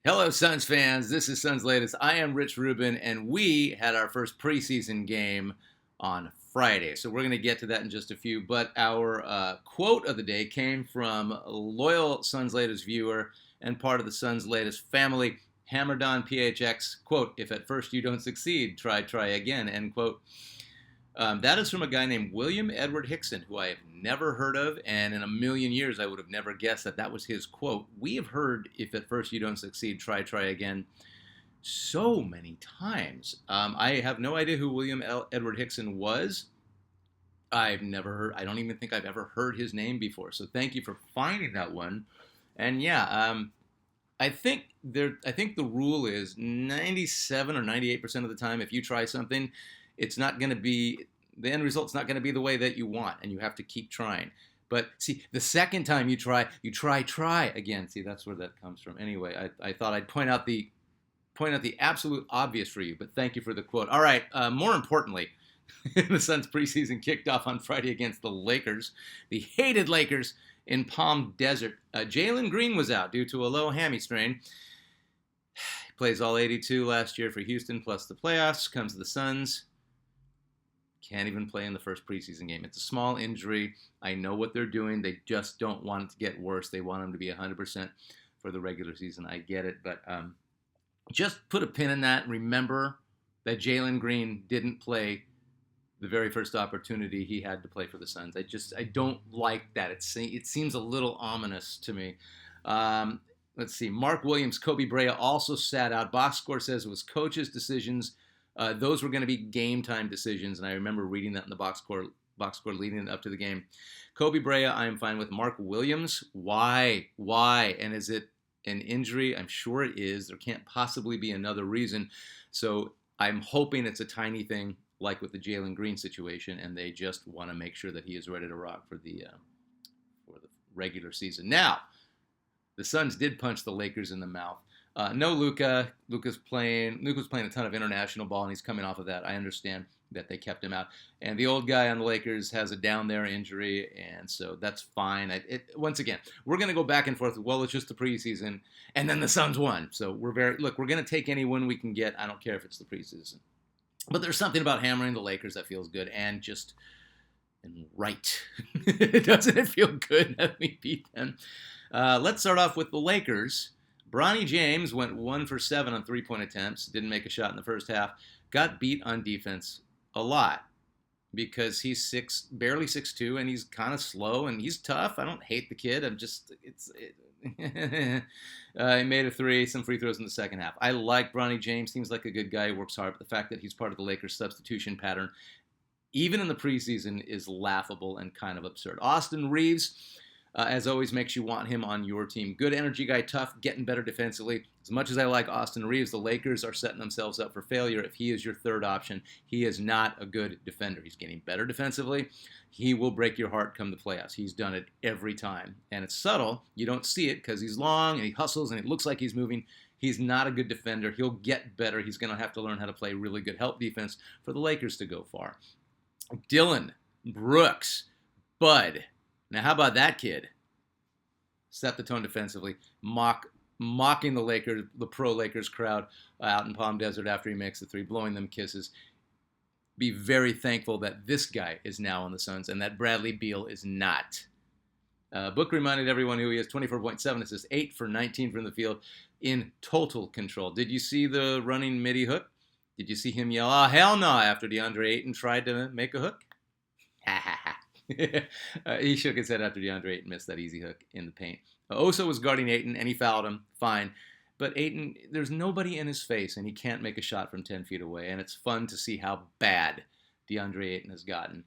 Hello, Suns fans. This is Suns Latest. I am Rich Rubin, and we had our first preseason game on Friday. So we're going to get to that in just a few. But our quote of the day came from a loyal Suns Latest viewer and part of the Suns Latest family, Hammered on PHX. Quote, if at first you don't succeed, try again, end quote. That is from a guy named William Edward Hickson, who I have never heard of, and in a million years I would have never guessed that that was his quote. We have heard, if at first you don't succeed, try again, so many times. I have no idea who William Edward Hickson was. I've never heard, I don't even think I've ever heard his name before, so thank you for finding that one. And yeah, I think the rule is 97 or 98% of the time, if you try something, it's not going to be the end result's not going to be the way that you want, and you have to keep trying. But see, the second time you try again. See, that's where that comes from. Anyway, I thought I'd point out the absolute obvious for you, but thank you for the quote. All right, more importantly, the Suns preseason kicked off on Friday against the Lakers, the hated Lakers in Palm Desert. Jalen Green was out due to a low hammy strain. He plays all 82 last year for Houston, plus the playoffs. Comes to the Suns. Can't even play in the first preseason game. It's a small injury. I know what they're doing. They just don't want it to get worse. They want him to be 100% for the regular season. I get it, but just put a pin in that. Remember that Jalen Green didn't play the very first opportunity he had to play for the Suns. I don't like that. It seems a little ominous to me. Let's see. Mark Williams, Kobe Brea also sat out. Box score says it was coach's decisions. Those were going to be game time decisions, and I remember reading that in the box score leading up to the game. Kobe Brea, I am fine with. Mark Williams, why? And is it an injury? I'm sure it is. There can't possibly be another reason. So I'm hoping it's a tiny thing, like with the Jalen Green situation, and they just want to make sure that he is ready to rock for the regular season. Now, the Suns did punch the Lakers in the mouth. No Luka. Luka's playing a ton of international ball, and he's coming off of that. I understand that they kept him out. And the old guy on the Lakers has a down there injury, and so that's fine. Once again, we're going to go back and forth. Well, it's just the preseason, and then the Suns won. So we're going to take any win we can get. I don't care if it's the preseason. But there's something about hammering the Lakers that feels good and right. Doesn't it feel good that we beat them? Let's start off with the Lakers. Bronny James went 1 for 7 on three-point attempts. Didn't make a shot in the first half. Got beat on defense a lot because he's barely 6'2", and he's kind of slow, and he's tough. I don't hate the kid. He made a three, some free throws in the second half. I like Bronny James. Seems like a good guy. He works hard. But the fact that he's part of the Lakers substitution pattern, even in the preseason, is laughable and kind of absurd. Austin Reeves, as always, makes you want him on your team. Good energy guy, tough, getting better defensively. As much as I like Austin Reeves, the Lakers are setting themselves up for failure if he is your third option. He is not a good defender. He's getting better defensively. He will break your heart come the playoffs. He's done it every time. And it's subtle. You don't see it because he's long and he hustles and it looks like he's moving. He's not a good defender. He'll get better. He's going to have to learn how to play really good help defense for the Lakers to go far. Dylan Brooks, Bud. Now, how about that kid? Set the tone defensively, mocking the Lakers, the pro Lakers crowd out in Palm Desert after he makes the three, blowing them kisses. Be very thankful that this guy is now on the Suns and that Bradley Beal is not. Book reminded everyone who he is. 24.7 assists, 8 for 19 from the field, in total control. Did you see the running midi hook? Did you see him yell, "Oh, hell no," after DeAndre Ayton tried to make a hook? Ha ha ha. He shook his head after DeAndre Ayton missed that easy hook in the paint. Oso was guarding Ayton, and he fouled him. Fine. But Ayton, there's nobody in his face, and he can't make a shot from 10 feet away. And it's fun to see how bad DeAndre Ayton has gotten.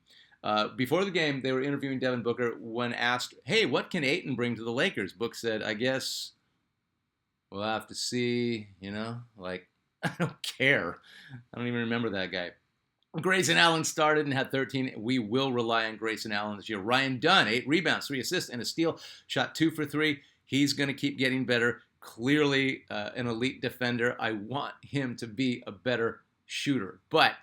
Before the game, they were interviewing Devin Booker. When asked, hey, what can Ayton bring to the Lakers? Book said, I guess we'll have to see, I don't care. I don't even remember that guy. Grayson Allen started and had 13. We will rely on Grayson Allen this year. Ryan Dunn, 8 rebounds, 3 assists, and a steal. Shot 2 for 3. He's going to keep getting better. Clearly an elite defender. I want him to be a better shooter. But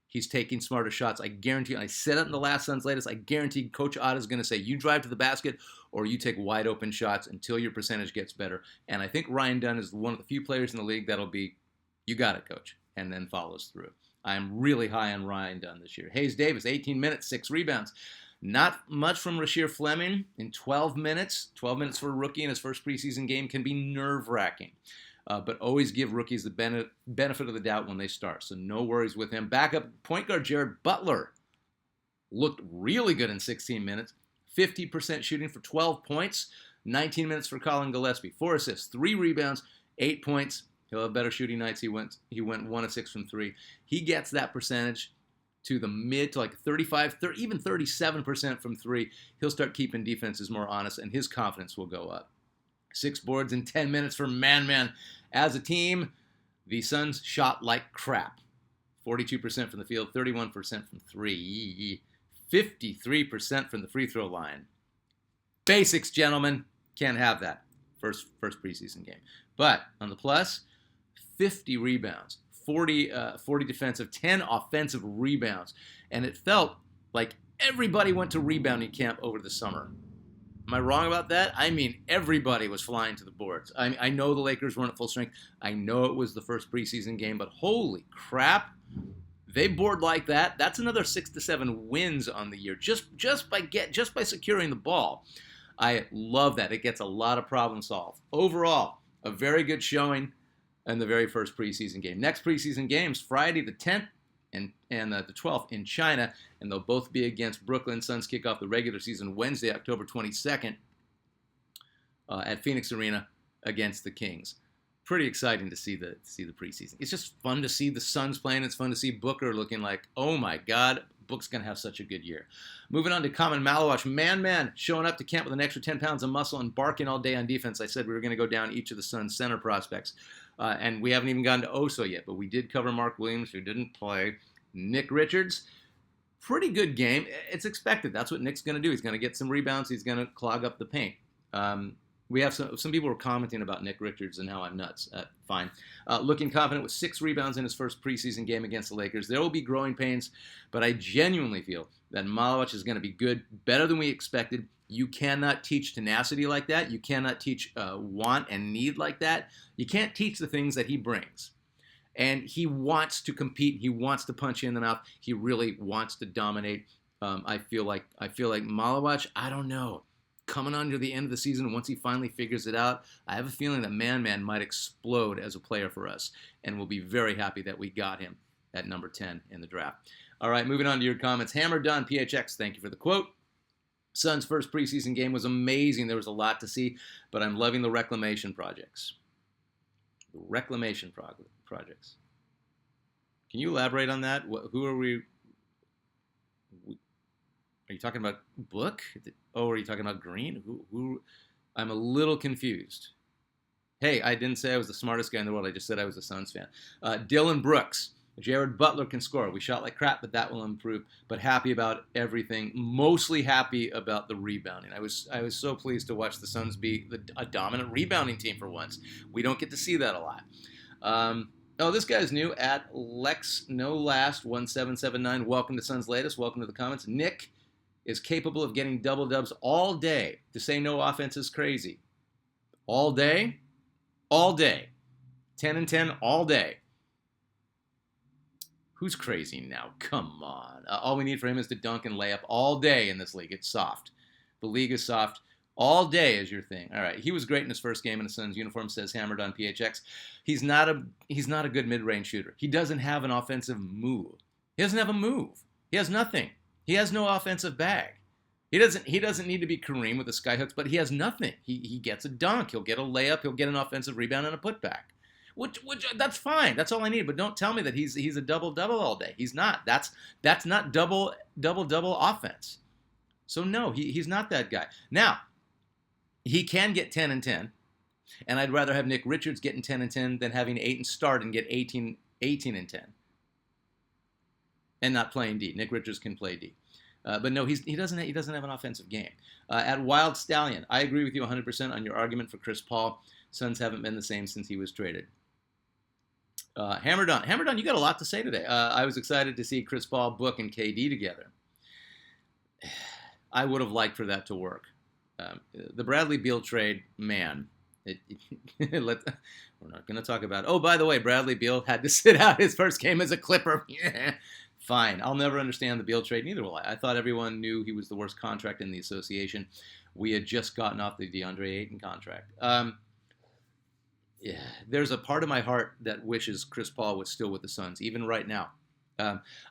he's taking smarter shots. I guarantee, I said it in the last Suns Latest, I guarantee Coach Otta's going to say, you drive to the basket or you take wide open shots until your percentage gets better. And I think Ryan Dunn is one of the few players in the league that'll be, you got it, coach, and then follows through. I'm really high on Ryan Dunn this year. Hayes Davis, 18 minutes, 6 rebounds. Not much from Rasheer Fleming in 12 minutes. 12 minutes for a rookie in his first preseason game can be nerve-wracking. But always give rookies the benefit of the doubt when they start. So no worries with him. Backup point guard Jared Butler looked really good in 16 minutes. 50% shooting for 12 points. 19 minutes for Colin Gillespie. 4 assists, 3 rebounds, 8 points. He'll have better shooting nights. He went 1 of 6 from 3. He gets that percentage to the mid to like 35, even 37% from 3. He'll start keeping defenses more honest, and his confidence will go up. 6 boards in 10 minutes for Man. As a team, the Suns shot like crap. 42% from the field, 31% from 3, 53% from the free throw line. Basics, gentlemen. Can't have that. First preseason game. But on the plus, 50 rebounds, 40 defensive, 10 offensive rebounds. And it felt like everybody went to rebounding camp over the summer. Am I wrong about that? I mean, everybody was flying to the boards. I know the Lakers weren't at full strength. I know it was the first preseason game, but holy crap, they board like that. That's another 6 to 7 wins on the year just by securing the ball. I love that. It gets a lot of problem solved. Overall, a very good showing in the very first preseason game. Next preseason games, Friday the 10th and the 12th in China, and they'll both be against Brooklyn. Suns kick off the regular season Wednesday, October 22nd at Phoenix Arena against the Kings. Pretty exciting to see the preseason. It's just fun to see the Suns playing. It's fun to see Booker looking like, oh my God, Book's going to have such a good year. Moving on to Common Malawash. Man showing up to camp with an extra 10 pounds of muscle and barking all day on defense. I said we were going to go down each of the Suns center prospects. And we haven't even gotten to Oso yet, but we did cover Mark Williams, who didn't play. Nick Richards, pretty good game. It's expected. That's what Nick's going to do. He's going to get some rebounds. He's going to clog up the paint. We have some people were commenting about Nick Richards and how I'm nuts. Fine. Looking confident with 6 rebounds in his first preseason game against the Lakers. There will be growing pains, but I genuinely feel that Malawich is going to be good, better than we expected. You cannot teach tenacity like that. You cannot teach want and need like that. You can't teach the things that he brings. And he wants to compete. He wants to punch you in the mouth. He really wants to dominate. I feel like Malawich, I don't know. Coming on to the end of the season, once he finally figures it out, I have a feeling that Man might explode as a player for us, and we'll be very happy that we got him at number 10 in the draft. All right, moving on to your comments. Hammer Done, PHX, thank you for the quote. Suns' first preseason game was amazing. There was a lot to see, but I'm loving the reclamation projects. The reclamation projects. Can you elaborate on that? Who are we? Are you talking about Book? Oh, are you talking about Green? Who? I'm a little confused. Hey, I didn't say I was the smartest guy in the world. I just said I was a Suns fan. Dylan Brooks. Jared Butler can score. We shot like crap, but that will improve. But happy about everything. Mostly happy about the rebounding. I was so pleased to watch the Suns be a dominant rebounding team for once. We don't get to see that a lot. This guy's new at LexNoLast1779. Welcome to Suns Latest. Welcome to the comments. Nick is capable of getting double dubs all day. To say no offense is crazy. All day? All day. 10 and 10 all day. Who's crazy now? Come on. All we need for him is to dunk and layup all day in this league. It's soft. The league is soft. All day is your thing. All right. He was great in his first game in a Suns uniform, says Hammered on PHX. He's not a good mid-range shooter. He doesn't have an offensive move. He doesn't have a move. He has nothing. He has no offensive bag. He doesn't need to be Kareem with the skyhooks, but he has nothing. He gets a dunk. He'll get a layup. He'll get an offensive rebound and a putback. Which that's fine. That's all I need. But don't tell me that he's a double-double all day. He's not. That's not double offense. So no, he's not that guy. Now, he can get 10 and 10, and I'd rather have Nick Richards getting 10 and 10 than having 8 and start and get 18 and 10 and not playing D. Nick Richards can play D. But no, he doesn't have an offensive game. At Wild Stallion, I agree with you 100% on your argument for Chris Paul. Suns haven't been the same since he was traded. Hammered on, you got a lot to say today. I was excited to see Chris Paul, Book, and KD together. I would have liked for that to work. The Bradley Beal trade, man. We're not going to talk about it. Oh, by the way, Bradley Beal had to sit out his first game as a Clipper. Fine. I'll never understand the Beal trade, neither will I. I thought everyone knew he was the worst contract in the association. We had just gotten off the DeAndre Ayton contract. Yeah, there's a part of my heart that wishes Chris Paul was still with the Suns, even right now.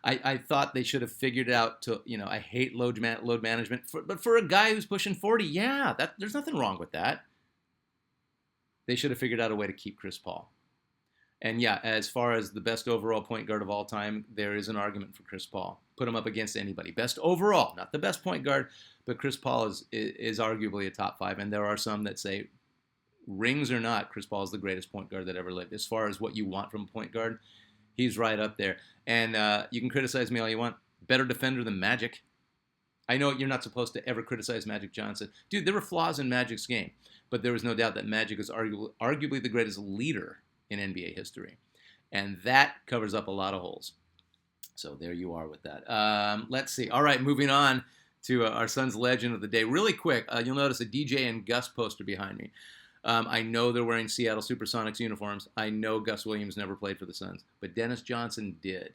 I thought they should have figured out to, I hate load management, but for a guy who's pushing 40, yeah, there's nothing wrong with that. They should have figured out a way to keep Chris Paul. And yeah, as far as the best overall point guard of all time, there is an argument for Chris Paul. Put him up against anybody. Best overall, not the best point guard, but Chris Paul is arguably a top 5. And there are some that say, rings or not, Chris Paul is the greatest point guard that ever lived. As far as what you want from a point guard, he's right up there. And you can criticize me all you want. Better defender than Magic. I know you're not supposed to ever criticize Magic Johnson. Dude, there were flaws in Magic's game. But there was no doubt that Magic is arguably the greatest leader in NBA history. And that covers up a lot of holes. So there you are with that. Let's see. All right, moving on to our Suns legend of the day. Really quick, you'll notice a DJ and Gus poster behind me. I know they're wearing Seattle Supersonics uniforms. I know Gus Williams never played for the Suns, but Dennis Johnson did.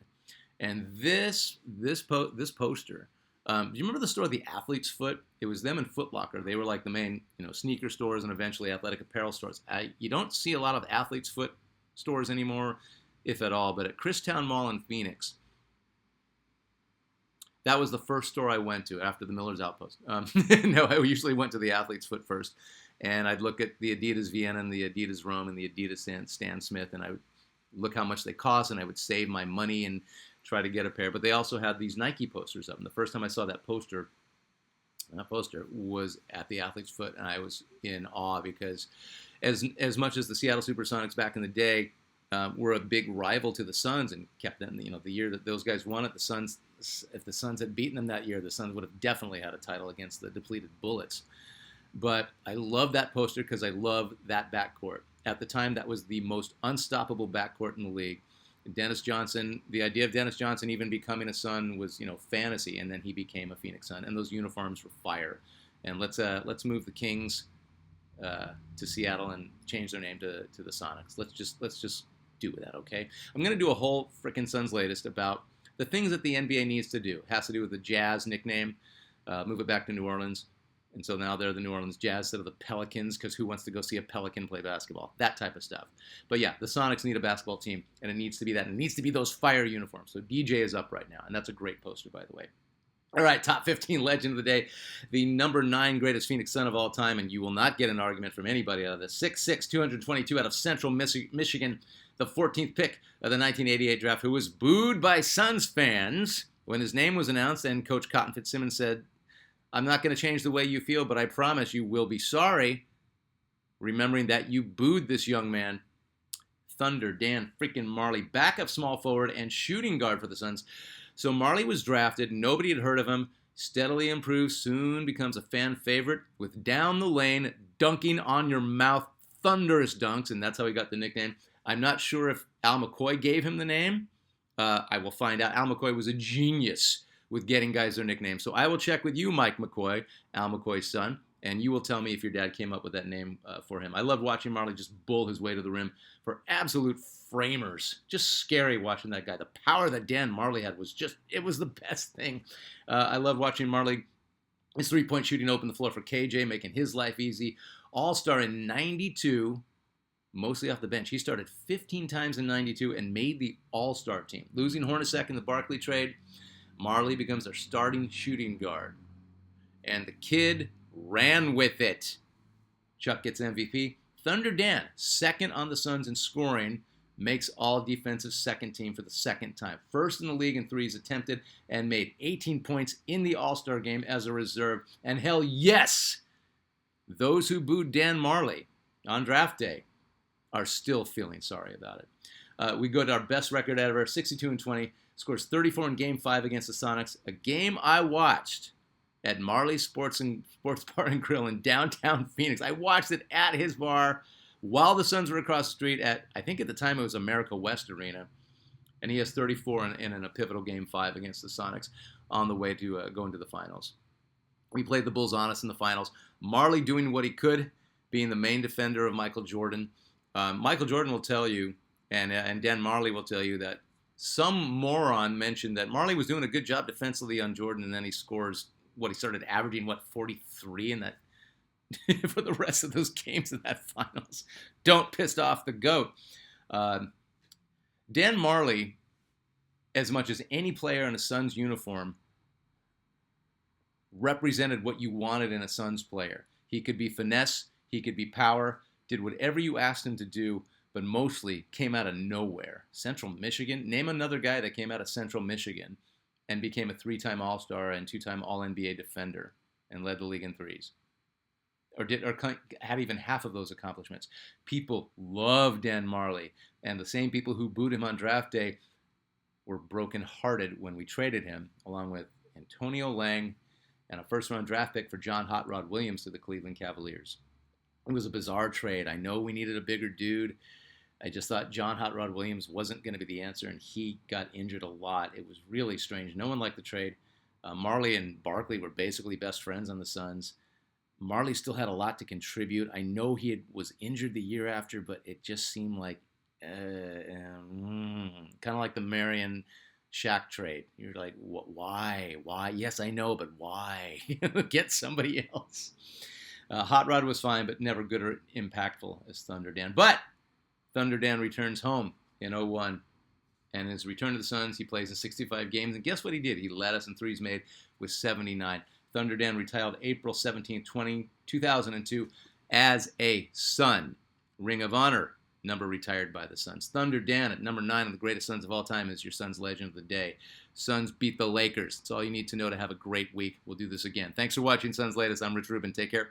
And this poster, do you remember the store, The Athlete's Foot? It was them and Foot Locker. They were like the main, sneaker stores and eventually athletic apparel stores. You don't see a lot of Athlete's Foot stores anymore, if at all. But at Christown Mall in Phoenix, that was the first store I went to after the Miller's Outpost. No, I usually went to the Athlete's Foot first. And I'd look at the Adidas Vienna and the Adidas Rome and the Adidas Stan Smith, and I would look how much they cost, and I would save my money and try to get a pair. But they also had these Nike posters up. And the first time I saw that poster was at the Athlete's Foot, and I was in awe because as much as the Seattle Supersonics back in the day were a big rival to the Suns and kept them, the year that those guys won it, the Suns, if the Suns had beaten them that year, the Suns would have definitely had a title against the depleted Bullets. But I love that poster because I love that backcourt. At the time, that was the most unstoppable backcourt in the league. Dennis Johnson, the idea of Dennis Johnson even becoming a Sun was, fantasy, and then he became a Phoenix Sun, and those uniforms were fire. And let's move the Kings to Seattle and change their name to the Sonics. Let's just do that, okay? I'm gonna do a whole frickin' Suns latest about the things that the NBA needs to do. It has to do with the Jazz nickname, move it back to New Orleans. And so now they're the New Orleans Jazz instead of the Pelicans, because who wants to go see a Pelican play basketball? That type of stuff. But yeah, the Sonics need a basketball team, and it needs to be that. And it needs to be those fire uniforms. So DJ is up right now, and that's a great poster, by the way. All right, top 15 legend of the day, the number 9 greatest Phoenix Sun of all time, and you will not get an argument from anybody out of this. 6'6", 222 out of Central Michigan, the 14th pick of the 1988 draft, who was booed by Suns fans when his name was announced, and Coach Cotton Fitzsimmons said, "I'm not going to change the way you feel, but I promise you will be sorry," remembering that you booed this young man. Thunder Dan freaking Marley, backup small forward and shooting guard for the Suns. So Marley was drafted. Nobody had heard of him. Steadily improves, soon becomes a fan favorite with down the lane, dunking on your mouth, thunderous dunks, and that's how he got the nickname. I'm not sure if Al McCoy gave him the name. I will find out. Al McCoy was a genius with getting guys their nicknames. So I will check with you, Mike McCoy, Al McCoy's son, and you will tell me if your dad came up with that name for him. I loved watching Marley just bull his way to the rim for absolute framers. Just scary watching that guy. The power that Dan Marley had was it was the best thing. I loved watching Marley, his three-point shooting open the floor for KJ, making his life easy. All-star in 92, mostly off the bench. He started 15 times in 92 and made the All-Star team. Losing Hornacek in the Barkley trade, Marley becomes their starting shooting guard. And the kid ran with it. Chuck gets MVP. Thunder Dan, second on the Suns in scoring, makes all defensive second team for the second time. First in the league in threes attempted and made 18 points in the All-Star game as a reserve. And hell yes, those who booed Dan Marley on draft day are still feeling sorry about it. We go to our best record ever, 62-20. Scores 34 in Game 5 against the Sonics, a game I watched at Marley's Sports Bar and Grill in downtown Phoenix. I watched it at his bar while the Suns were across the street at, I think at the time it was America West Arena, and he has 34 in a pivotal Game 5 against the Sonics on the way to going to the finals. We played the Bulls on us in the finals. Marley doing what he could, being the main defender of Michael Jordan. Michael Jordan will tell you, and Dan Marley will tell you, that some moron mentioned that Marley was doing a good job defensively on Jordan, and then he scores he started averaging 43 in that for the rest of those games in that finals. Don't piss off the GOAT. Dan Marley, as much as any player in a Suns uniform, represented what you wanted in a Suns player. He could be finesse, he could be power, did whatever you asked him to do, but mostly came out of nowhere. Central Michigan, name another guy that came out of Central Michigan and became a 3-time All-Star and 2-time All-NBA defender and led the league in threes. Or had even half of those accomplishments. People love Dan Marley, and the same people who booed him on draft day were brokenhearted when we traded him, along with Antonio Lang and a first-round draft pick for John Hot Rod Williams to the Cleveland Cavaliers. It was a bizarre trade. I know we needed a bigger dude. I just thought John Hot Rod Williams wasn't going to be the answer, and he got injured a lot. It was really strange. No one liked the trade. Marley and Barkley were basically best friends on the Suns. Marley still had a lot to contribute. I know he was injured the year after, but it just seemed like kind of like the Marion Shaq trade. You're like, why? Why? Yes, I know, but why? Get somebody else. Hot Rod was fine, but never good or impactful as Thunder Dan. But Thunder Dan returns home in 2001. And in his return to the Suns, he plays in 65 games. And guess what he did? He led us in threes made with 79. Thunder Dan retired April 17, 2002 as a Sun. Ring of Honor number retired by the Suns. Thunder Dan at number 9 of the greatest Suns of all time is your Suns legend of the day. Suns beat the Lakers. That's all you need to know to have a great week. We'll do this again. Thanks for watching Suns Latest. I'm Rich Rubin. Take care.